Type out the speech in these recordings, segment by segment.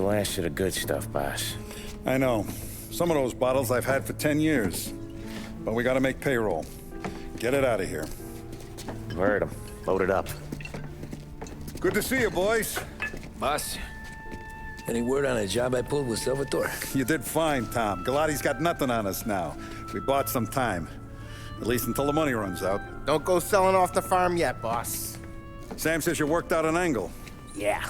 last of the good stuff, boss. I know. Some of those bottles I've had for 10 years. But we gotta make payroll. Get it out of here. Heard him. Load it up. Good to see you, boys. Boss, any word on a job I pulled with Salvatore? You did fine, Tom. Galati's got nothing on us now. We bought some time. At least until the money runs out. Don't go selling off the farm yet, boss. Sam says you worked out an angle. Yeah,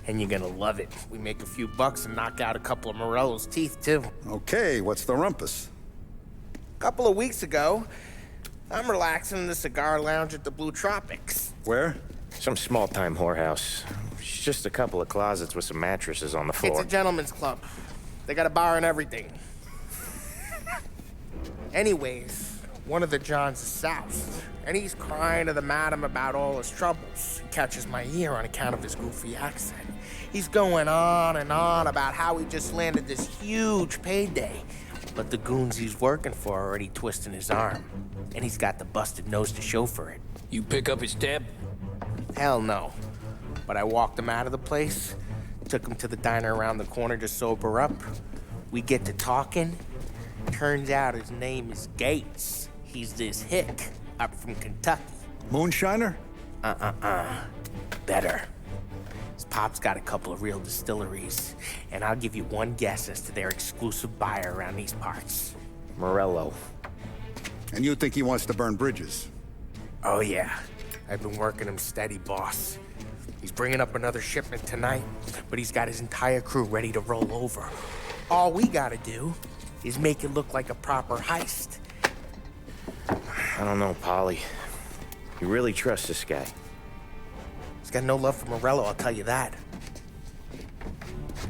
and you're gonna love it. We make a few bucks and knock out a couple of Morello's teeth, too. Okay, what's the rumpus? A couple of weeks ago, I'm relaxing in the cigar lounge at the Blue Tropics. Where? Some small-time whorehouse. It's just a couple of closets with some mattresses on the floor. It's a gentleman's club. They got a bar and everything. Anyways, one of the Johns is south, and he's crying to the madam about all his troubles. He catches my ear on account of his goofy accent. He's going on and on about how he just landed this huge payday, but the goons he's working for are already twisting his arm, and he's got the busted nose to show for it. You pick up his tab? Hell no. But I walked him out of the place, took him to the diner around the corner to sober up. We get to talking. Turns out his name is Gates. He's this hick up from Kentucky. Moonshiner? Better. His pop's got a couple of real distilleries, and I'll give you one guess as to their exclusive buyer around these parts. Morello. And you think he wants to burn bridges? Oh yeah, I've been working him steady, boss. He's bringing up another shipment tonight, but he's got his entire crew ready to roll over. All we gotta do is make it look like a proper heist. I don't know, Polly. You really trust this guy? He's got no love for Morello, I'll tell you that.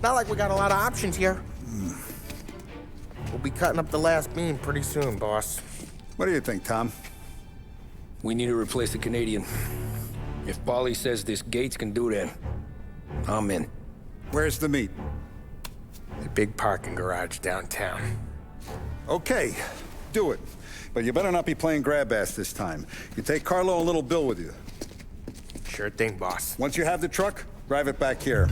Not like we got a lot of options here. We'll be cutting up the last beam pretty soon, boss. What do you think, Tom? We need to replace the Canadian. If Polly says this Gates can do that, I'm in. Where's the meet? The big parking garage downtown. Okay, do it. But you better not be playing grab ass this time. You take Carlo and Little Bill with you. Sure thing, boss. Once you have the truck, drive it back here.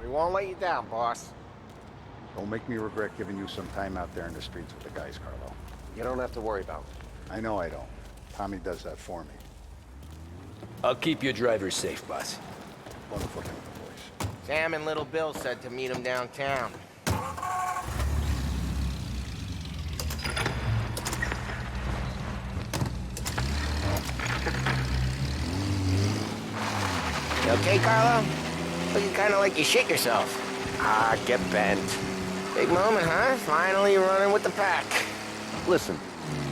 We won't let you down, boss. Don't make me regret giving you some time out there in the streets with the guys, Carlo. You don't have to worry about it. I know I don't. Tommy does that for me. I'll keep your driver safe, boss. Wonderful thing with the boys. Sam and Little Bill said to meet him downtown. You okay, Carlo? Looking kind of like you shit yourself. Ah, get bent. Big moment, huh? Finally running with the pack. Listen,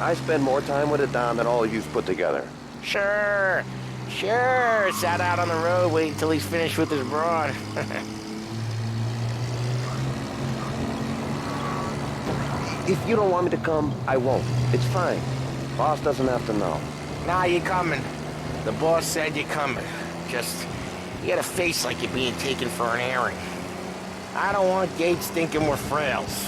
I spend more time with a Don than all of you's put together. Sure. Sat out on the road waiting till he's finished with his broad. If you don't want me to come, I won't. It's fine. Boss doesn't have to know. Nah, you coming. The boss said you're coming. Just, you got a face like you're being taken for an airing. I don't want Gates thinking we're frails.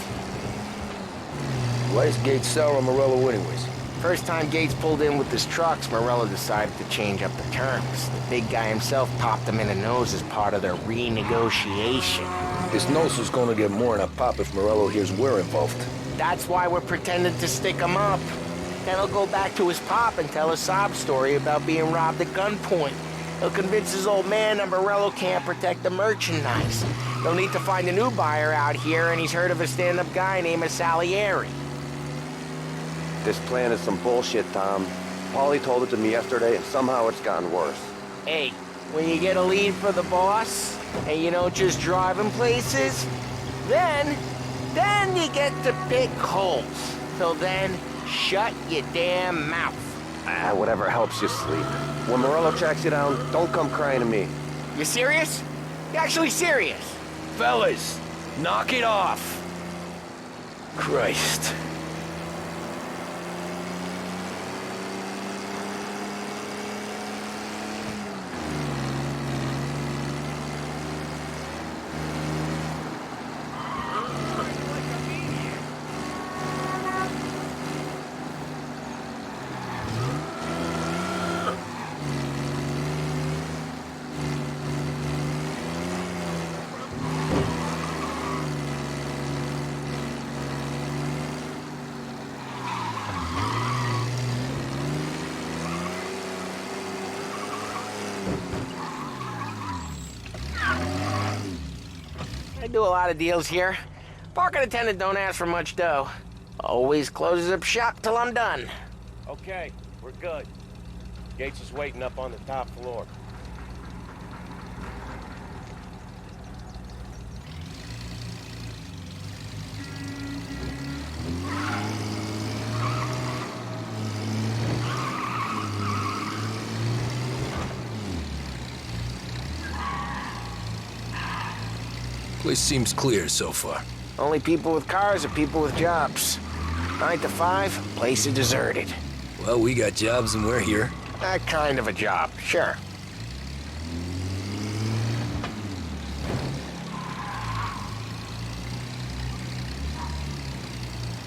Why is Gates sour on Morello anyways? First time Gates pulled in with his trucks, Morello decided to change up the terms. The big guy himself popped him in the nose as part of their renegotiation. His nose is gonna get more than a pop if Morello hears we're involved. That's why we're pretending to stick him up. Then he'll go back to his pop and tell a sob story about being robbed at gunpoint. He'll convince his old man that Morello can't protect the merchandise. They'll need to find a new buyer out here, and he's heard of a stand-up guy named Salieri. This plan is some bullshit, Tom. Paulie told it to me yesterday, and somehow it's gotten worse. Hey, when you get a lead for the boss, and you don't just drive him places, then you get to pick holes. Till then, shut your damn mouth. Ah, whatever helps you sleep. When Morello tracks you down, don't come crying to me. You serious? You actually serious? Fellas, knock it off. Christ. I do a lot of deals here. Parking attendant don't ask for much dough. Always closes up shop till I'm done. Okay, we're good. Gates is waiting up on the top floor. Place seems clear so far. Only people with cars are people with jobs. 9 to 5, place is deserted. Well, we got jobs and we're here. That kind of a job, sure.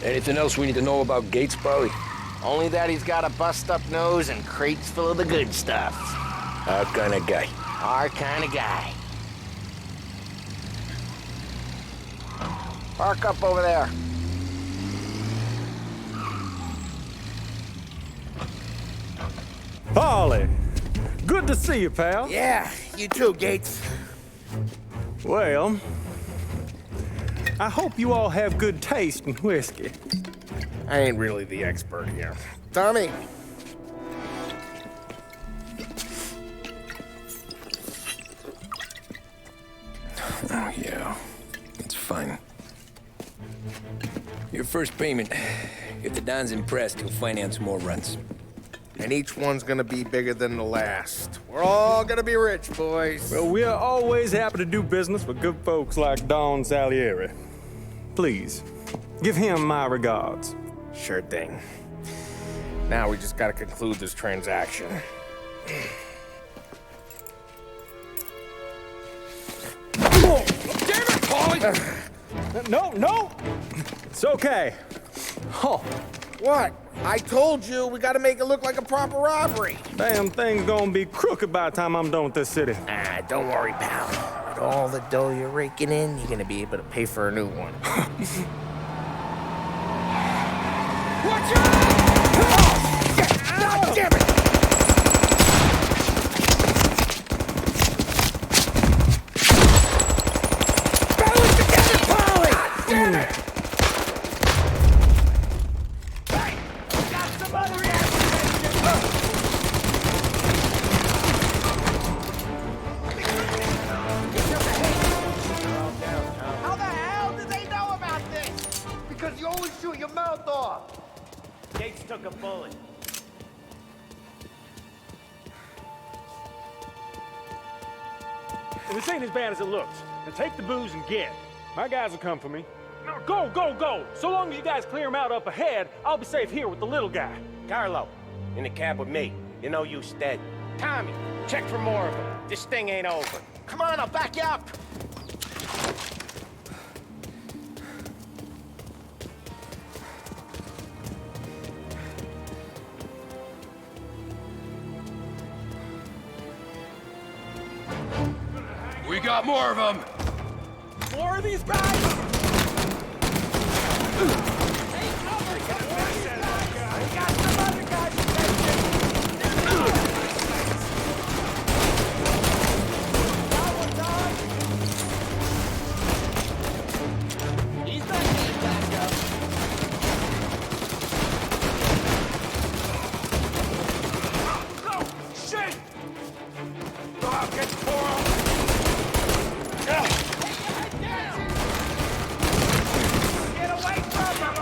Anything else we need to know about Gates, Paulie? Only that he's got a bust-up nose and crates full of the good stuff. Our kind of guy. Our kind of guy. Park up over there. Paulie, good to see you, pal. Yeah, you too, Gates. Well, I hope you all have good taste in whiskey. I ain't really the expert here. Tommy. Oh, yeah. It's fine. Your first payment. If the Don's impressed, he'll finance more runs. And each one's gonna be bigger than the last. We're all gonna be rich, boys. Well, we are always happy to do business with good folks like Don Salieri. Please, give him my regards. Sure thing. Now we just gotta conclude this transaction. Oh, damn it, Paulie! No! It's okay. Oh, What? I told you we gotta make it look like a proper robbery. damn thing's gonna be crooked by the time I'm done with this city. Ah, don't worry, pal. With all the dough you're raking in, you're gonna be able to pay for a new one. Watch out! God damn it! Battle it together, Polly! God damn it! Hey, got some other How the hell did they know about this? Because you always shoot your mouth off. Gates took a bullet. Well, this ain't as bad as it looks. Now take the booze and get. My guys will come for me. Now go! So long as you guys clear him out up ahead, I'll be safe here with the little guy. Carlo, in the cab with me. You know you stead. Tommy, check for more of them. This thing ain't over. Come on, I'll back you up. We got more of them! More of these guys? Get away from him!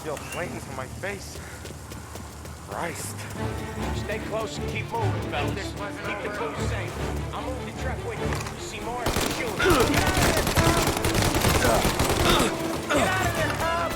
feel flames on my face. Christ. Stay close and keep moving, fellas. Keep the booze safe. I'll move the truck with you. You see more? Shoot. Get out of there, Tom!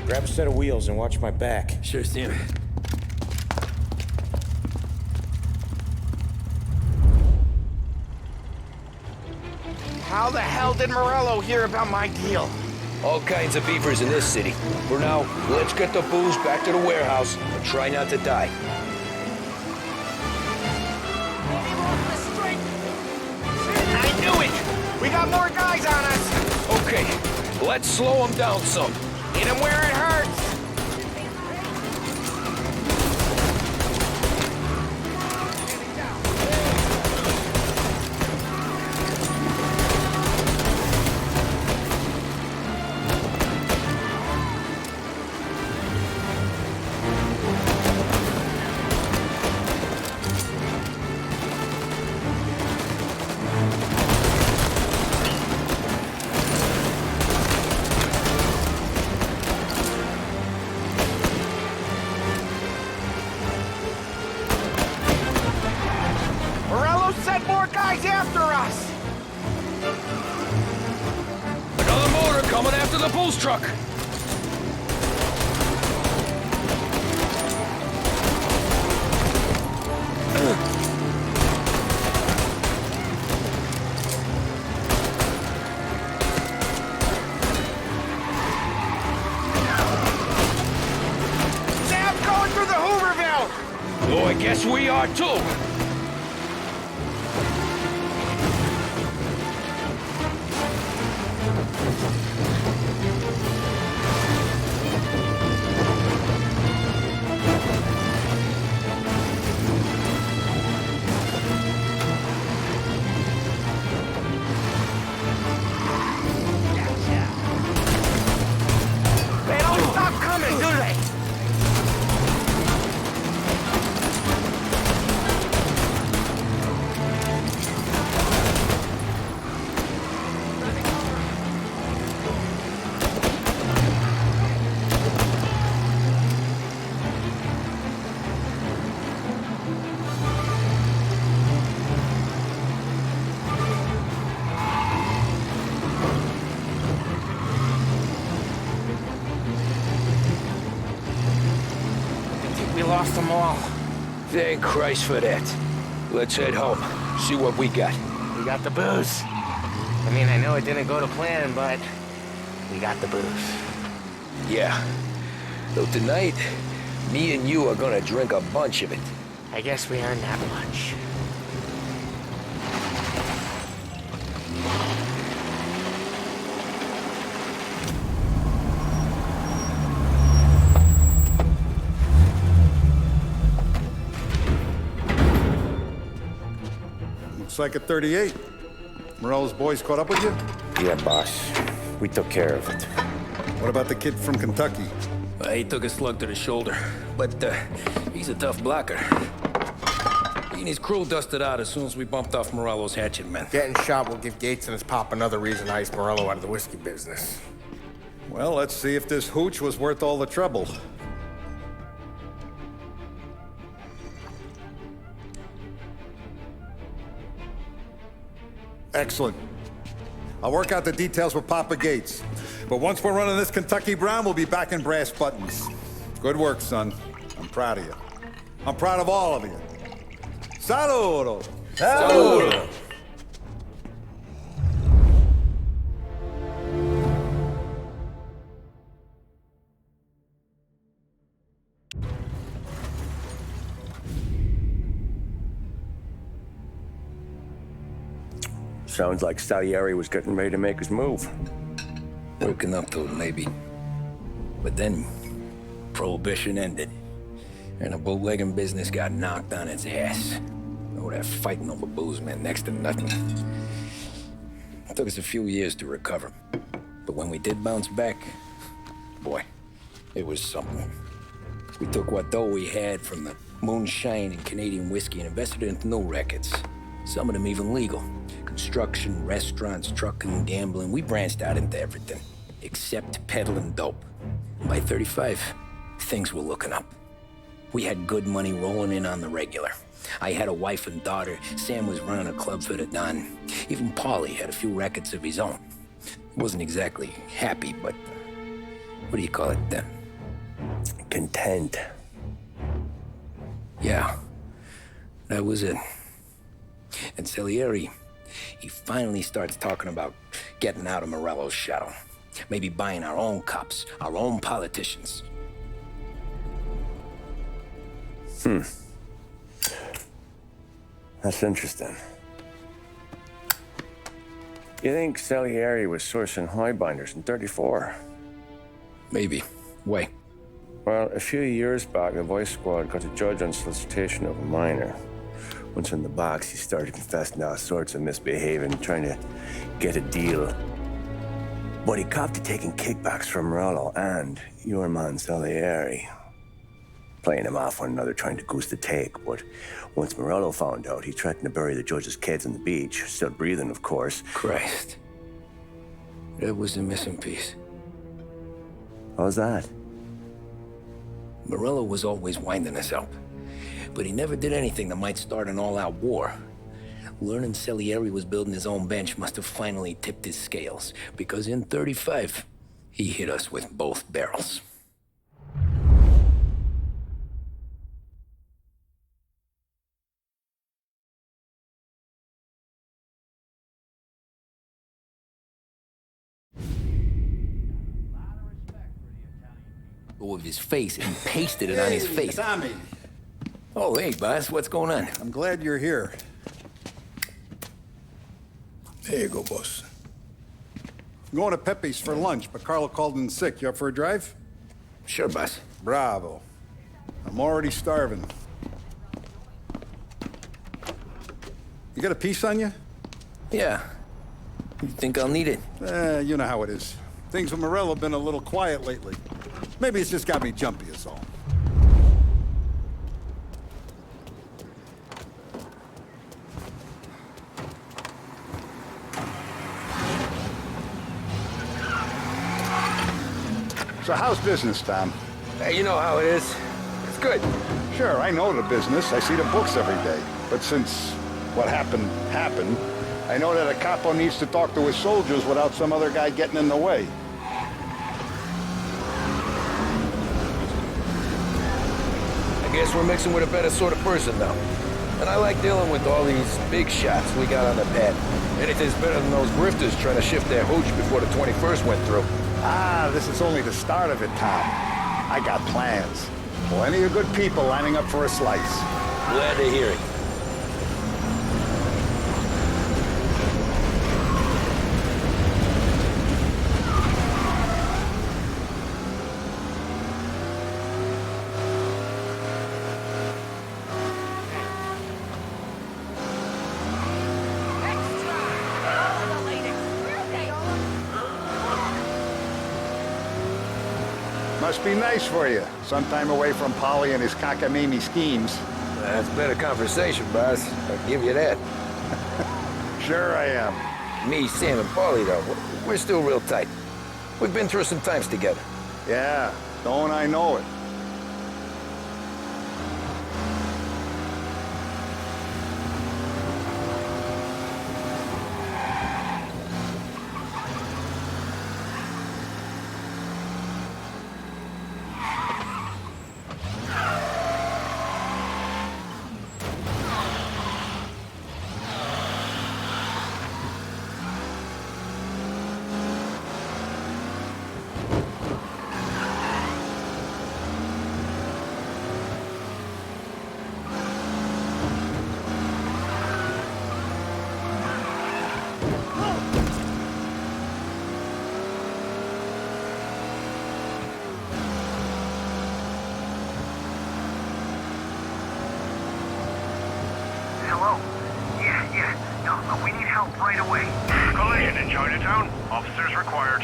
Grab a set of wheels and watch my back. Sure, Sam. How the hell did Morello hear about my deal? All kinds of beavers in this city. For now, let's get the booze back to the warehouse and try not to die. I knew it! We got more guys on us! Okay, let's slow them down some. Hit him where it hurts! After us! Another motor coming after the booze truck! Sam's going through the Hooverville! Oh, I guess we are too! They don't stop coming, do they? We lost them all. Thank Christ for that. Let's head home, see what we got. We got the booze. I mean, I know it didn't go to plan, but we got the booze. Yeah. Though tonight, me and you are gonna drink a bunch of it. I guess we earned that much. Looks like a 38. Morello's boys caught up with you? Yeah, boss. We took care of it. What about the kid from Kentucky? He took a slug to the shoulder, but he's a tough blocker. He and his crew dusted out as soon as we bumped off Morello's hatchet men. Getting shot will give Gates and his pop another reason to ice Morello out of the whiskey business. Well, let's see if this hooch was worth all the trouble. Excellent. I'll work out the details with Papa Gates. But once we're running this Kentucky Brown, we'll be back in brass buttons. Good work, son. I'm proud of you. I'm proud of all of you. Saludo! Saludo! Sounds like Salieri was getting ready to make his move. Working up to it, maybe. But then, Prohibition ended. And the bootlegging business got knocked on its ass. Oh, that fighting over booze meant next to nothing. It took us a few years to recover. But when we did bounce back, boy, it was something. We took what dough we had from the moonshine and Canadian whiskey and invested it into new rackets. Some of them even legal. Construction, restaurants, trucking, gambling. We branched out into everything, except peddling dope. By 35, things were looking up. We had good money rolling in on the regular. I had a wife and daughter. Sam was running a club for the Don. Even Paulie had a few rackets of his own. He wasn't exactly happy, but what do you call it then? Content. Yeah, that was it. And Salieri, he finally starts talking about getting out of Morello's shadow. Maybe buying our own cops, our own politicians. That's interesting. You think Salieri was sourcing highbinders in 34? Maybe. Why? Well, a few years back, the Vice Squad got a judge on solicitation of a minor. Once in the box, he started confessing all sorts of misbehaving, trying to get a deal. But he copped to taking kickbacks from Morello and your man Salieri. Playing him off one another, trying to goose the take. But once Morello found out, he threatened to bury the judge's kids on the beach. Still breathing, of course. Christ. That was the missing piece. How's that? Morello was always winding us up. But he never did anything that might start an all-out war. Learning Salieri was building his own bench must have finally tipped his scales. Because in 35, he hit us with both barrels. Of his face and pasted it on his face. Tommy. Oh, hey, boss, what's going on? I'm glad you're here. There you go, boss. I'm going to Pepe's for lunch, but Carlo called in sick. You up for a drive? Sure, boss. Bravo. I'm already starving. You got a piece on you? Yeah. You think I'll need it? You know how it is. Things with Morello have been a little quiet lately. Maybe it's just got me jumpy is all. So how's business, Tom? Hey, you know how it is. It's good. Sure, I know the business. I see the books every day. But since what happened, I know that a capo needs to talk to his soldiers without some other guy getting in the way. I guess we're mixing with a better sort of person now. And I like dealing with all these big shots we got on the pad. Anything's better than those grifters trying to shift their hooch before the 21st went through. Ah, this is only the start of it, Tom. I got plans. Plenty of good people lining up for a slice. Glad to hear it. Must be nice for you. Some time away from Polly and his cockamamie schemes. That's better conversation, boss. I'll give you that. Sure I am. Me, Sam, and Paulie, though, we're still real tight. We've been through some times together. Yeah, don't I know it. Collision in Chinatown. Officers required.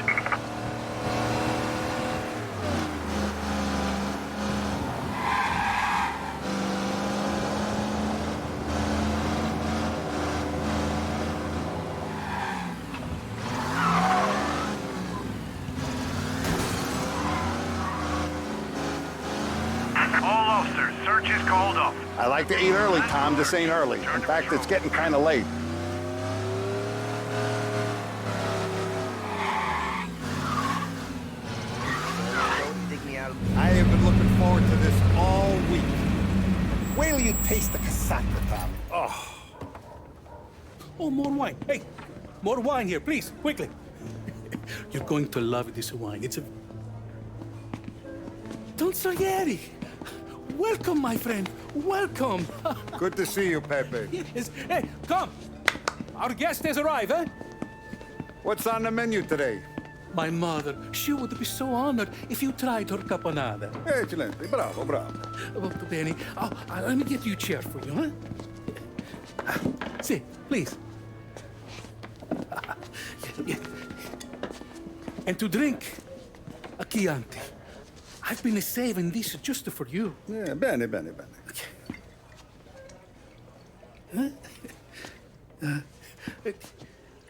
All officers, search is called off. I like to eat early, Tom. This ain't early. In fact, it's getting kind of late. I have been looking forward to this all week. Wait till you taste the casaca, Tom. Oh. Oh, more wine. Hey, more wine here, please, quickly. You're going to love this wine. It's a... Don Salieri. Welcome, my friend. Welcome. Good to see you, Pepe. Yes. Hey, come. Our guest has arrived, eh? What's on the menu today? My mother, she would be so honored if you tried her caponata. Excelente. Bravo, bravo. Molto bene. Oh, let me get you a chair for you, huh? See, please. Yeah. And to drink, a Chianti. I've been saving this just for you. Yeah, bene, bene, bene.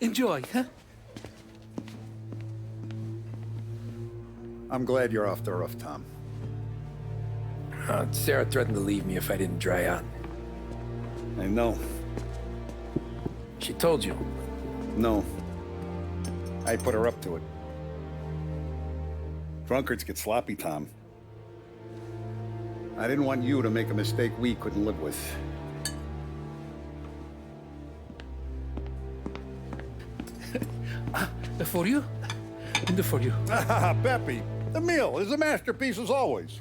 Enjoy, huh? I'm glad you're off the roof, Tom. Sarah threatened to leave me if I didn't dry out. I know. She told you. No. I put her up to it. Drunkards get sloppy, Tom. I didn't want you to make a mistake we couldn't live with. For you? And for you. Pepe, the meal is a masterpiece as always.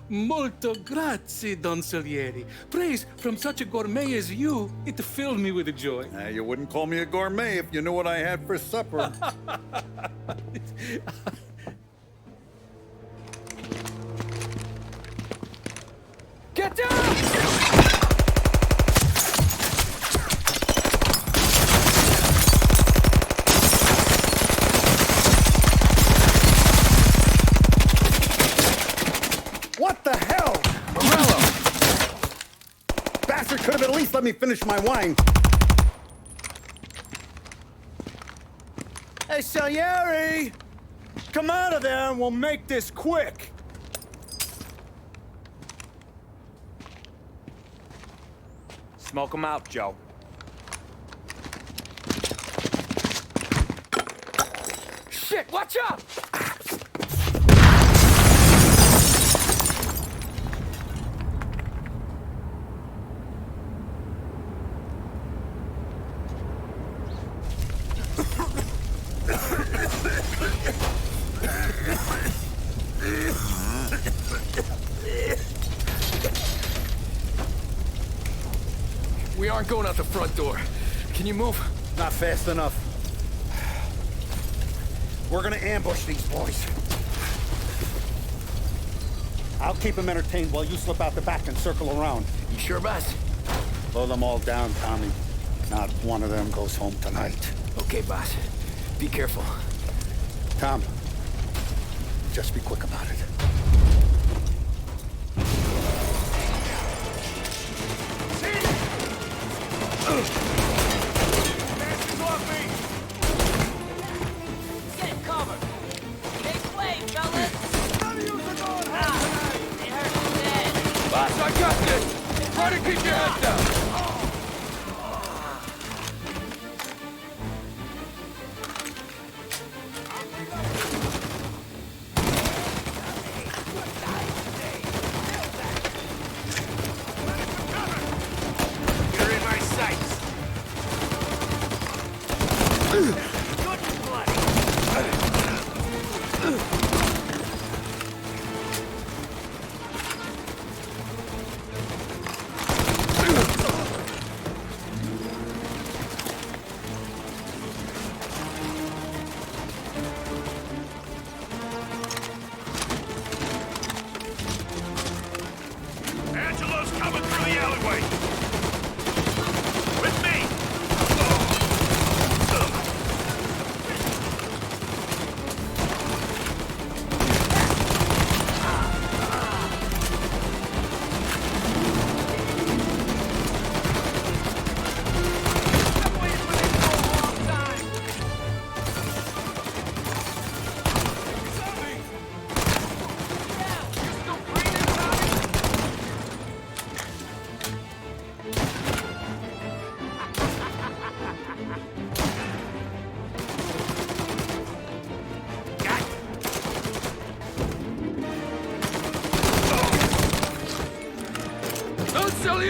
Molto grazie, Don Salieri. Praise from such a gourmet as you, it filled me with joy. You wouldn't call me a gourmet if you knew what I had for supper. Get down! What the hell? Morello! Bastard could have at least let me finish my wine. Hey, Salieri! Come out of there and we'll make this quick. Smoke 'em out, Joe. Shit, watch out! We aren't going out the front door. Can you move? Not fast enough. We're gonna ambush these boys. I'll keep them entertained while you slip out the back and circle around. You sure, boss? Blow them all down, Tommy. Not one of them goes home tonight. Okay, boss. Be careful. Tom, just be quick about it. Get cover! Take flame, fellas! It hurts dead. Boss, I got this! Try to keep your head down! You're in my sights. Good blood. Angelo's coming through the alleyway. With me.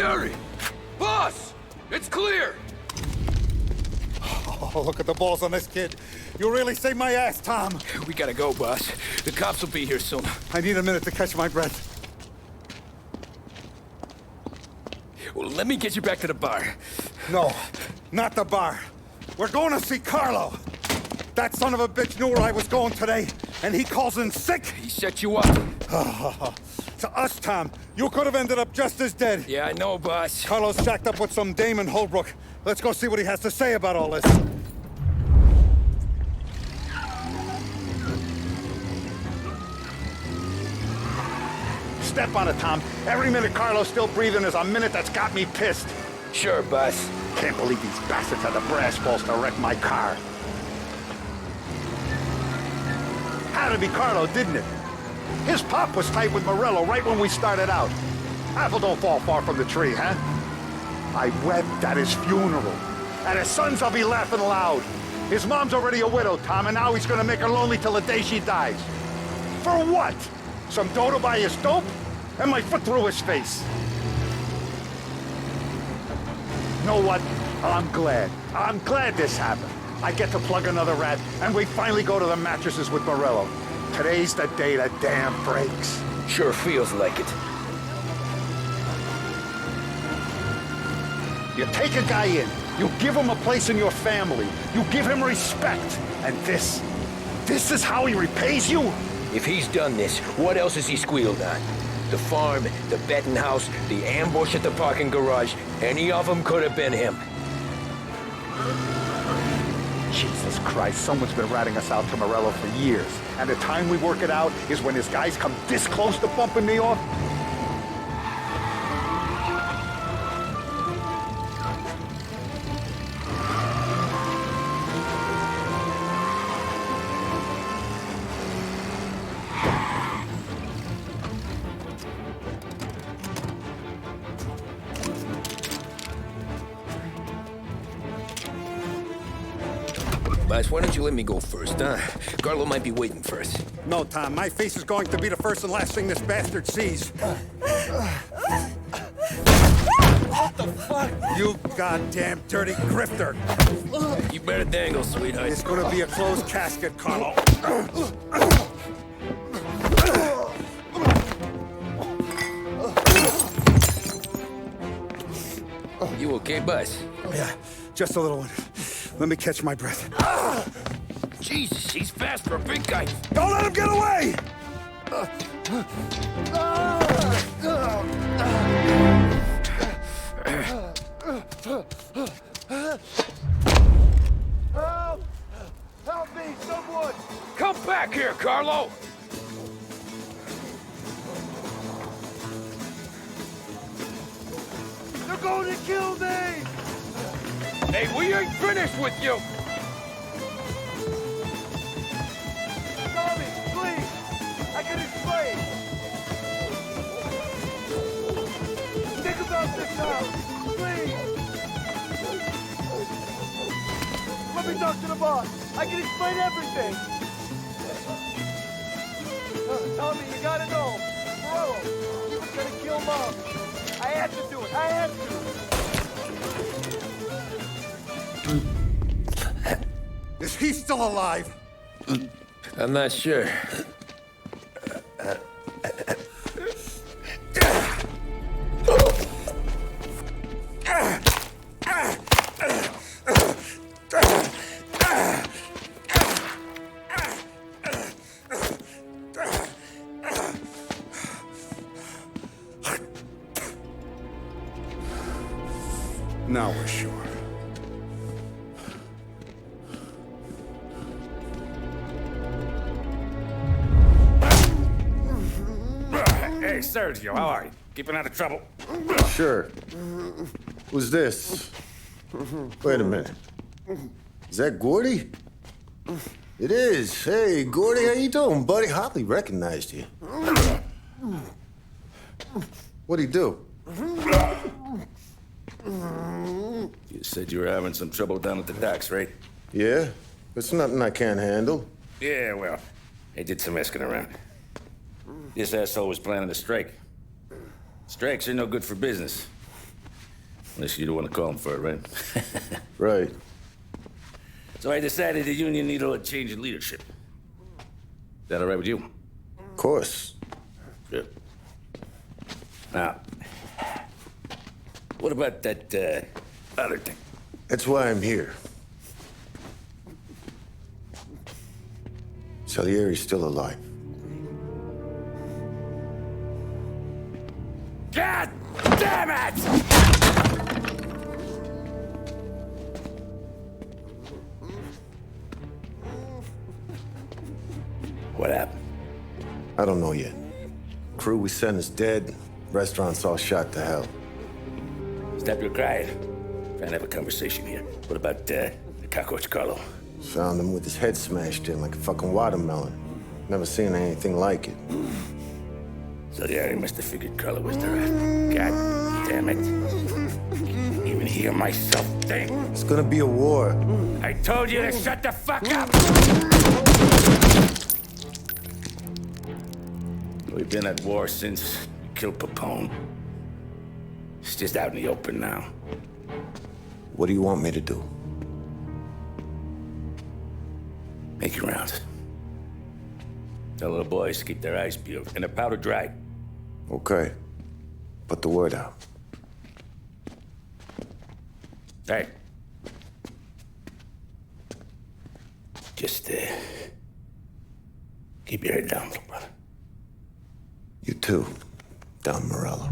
Salieri! Boss! It's clear! Oh, look at the balls on this kid. You really saved my ass, Tom. We gotta go, boss. The cops will be here soon. I need a minute to catch my breath. Well, let me get you back to the bar. No, not the bar. We're going to see Carlo. That son of a bitch knew where I was going today, and he calls in sick. He set you up. To us, Tom, you could have ended up just as dead. Yeah, I know, boss. Carlo's shacked up with some dame in Holbrook. Let's go see what he has to say about all this. Step on it, Tom. Every minute Carlo's still breathing is a minute that's got me pissed. Sure, boss. Can't believe these bastards had the brass balls to wreck my car. Had to be Carlo, didn't it? His pop was tight with Morello right when we started out. Apple don't fall far from the tree, huh? I wept at his funeral. At his sons, I'll be laughing loud. His mom's already a widow, Tom, and now he's gonna make her lonely till the day she dies. For what? Some dough to buy his dope? And my foot through his face. You know what? I'm glad. I'm glad this happened. I get to plug another rat, and we finally go to the mattresses with Morello. Today's the day the dam breaks. Sure feels like it. You take a guy in, you give him a place in your family, you give him respect, and this is how he repays you? If he's done this, what else has he squealed on? The farm, the betting house, the ambush at the parking garage, any of them could have been him. Jesus Christ, someone's been ratting us out to Morello for years. And the time we work it out is when his guys come this close to bumping me off? Boss, why don't you let me go first, huh? Carlo might be waiting for us. No, Tom, my face is going to be the first and last thing this bastard sees. What the fuck? You goddamn dirty grifter. You better dangle, sweetheart. It's gonna be a closed casket, Carlo. You okay, boss? Yeah, just a little one. Let me catch my breath. Jesus, he's fast for a big guy. Don't let him get away! Help! Help me, someone! Come back here, Carlo! They're going to kill me! Hey, we ain't finished with you! Tommy, please! I can explain! Think about this house! Please! Let me talk to the boss! I can explain everything! Tommy, you gotta know! Morello, he was gonna kill Mom! I had to do it! I had to! Is he still alive? I'm not sure. Now we're sure. Hey, Sergio, how are you? Keeping out of trouble? Sure. Who's this? Wait a minute. Is that Gordy? It is. Hey, Gordy, how you doing, buddy? Hardly recognized you. What'd he do? You said you were having some trouble down at the docks, right? Yeah? It's nothing I can't handle. Yeah, well, I did some asking around. This asshole was planning a strike. Strikes are no good for business. Unless you don't want to call him for it, right? Right. So I decided the union needed a change in leadership. Is that all right with you? Of course. Good. Now, what about that, other thing? That's why I'm here. Salieri's still alive. God damn it! What happened? I don't know yet. Crew we sent is dead. Restaurant's all shot to hell. Stop your crying. Trying to have a conversation here. What about, the cockroach Carlo? Found him with his head smashed in like a fucking watermelon. Never seen anything like it. Salieri must have figured Carlo was the rat. God damn it. Can't even hear myself think. It's gonna be a war. I told you to shut the fuck up! We've been at war since we killed Papone. It's just out in the open now. What do you want me to do? Make your rounds. Tell little boys to keep their eyes peeled and their powder dry. Okay. Put the word out. Hey. Just, keep your head down, little brother. You too, Don Morello.